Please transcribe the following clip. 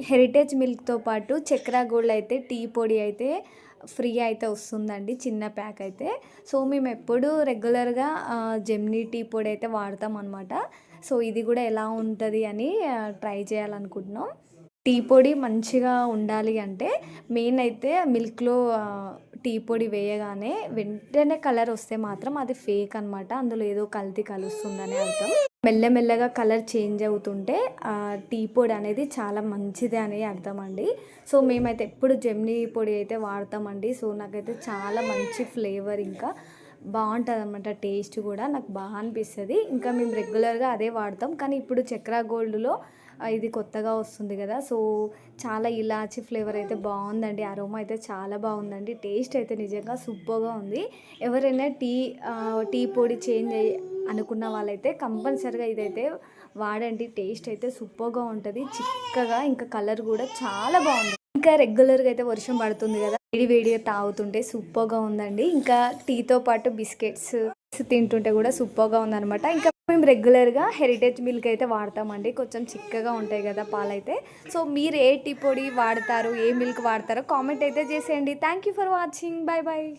Heritage మిల్క్తో పాటు Chakra gold అయితే tea పొడి అయితే ఫ్రీ అయితే వస్తుందండి, చిన్న ప్యాక్ అయితే. సో మేము ఎప్పుడు రెగ్యులర్గా జెమినీ టీ పొడి అయితే వాడతాం అనమాట. సో ఇది కూడా ఎలా ఉంటుంది అని ట్రై చేయాలనుకుంటున్నాం. టీ పొడి మంచిగా ఉండాలి అంటే మెయిన్ అయితే మిల్క్లో టీ పొడి వేయగానే వెంటనే కలర్ వస్తే మాత్రం అది ఫేక్ అనమాట, అందులో ఏదో కల్తీ కలుస్తుందని అర్థం. మెల్లమెల్లగా కలర్ చేంజ్ అవుతుంటే టీ పొడి అనేది చాలా మంచిది అని అర్థం అండి. సో మేమైతే ఎప్పుడు జెమినీ పొడి అయితే వాడతామండి. సో నాకైతే చాలా మంచి ఫ్లేవర్, ఇంకా బాగుంటుంది అనమాట, టేస్ట్ కూడా నాకు బాగా అనిపిస్తుంది. ఇంకా మేము రెగ్యులర్గా అదే వాడతాం. కానీ ఇప్పుడు చక్రా గోల్డ్లో ఇది కొత్తగా వస్తుంది కదా, సో చాలా ఇలాచి ఫ్లేవర్ అయితే బాగుందండి, అరోమా అయితే చాలా బాగుందండి, టేస్ట్ అయితే నిజంగా సూపర్గా ఉంది. ఎవరైనా టీ పొడి చేంజ్ అయ్యి అనుకున్న వాళ్ళైతే కంపల్సరిగా ఇదైతే వాడండి, టేస్ట్ అయితే సూపర్గా ఉంటుంది, చిక్కగా, ఇంకా కలర్ కూడా చాలా బాగుంది. ఇంకా రెగ్యులర్గా అయితే వర్షం పడుతుంది కదా, వేడి వేడిగా తాగుతుంటే సూపర్గా ఉందండి. ఇంకా టీతో పాటు బిస్కెట్స్ తింటుంటే కూడా సూపర్గా ఉందనమాట. ఇంకా మేము రెగ్యులర్గా హెరిటేజ్ మిల్క్ అయితే వాడతామండి, కొంచెం చిక్కగా ఉంటాయి కదా పాలైతే. సో మీరు ఏ టీ పొడి వాడతారు, ఏ మిల్క్ వాడతారో కామెంట్ అయితే చేసేయండి. Thank you for watching. Bye bye.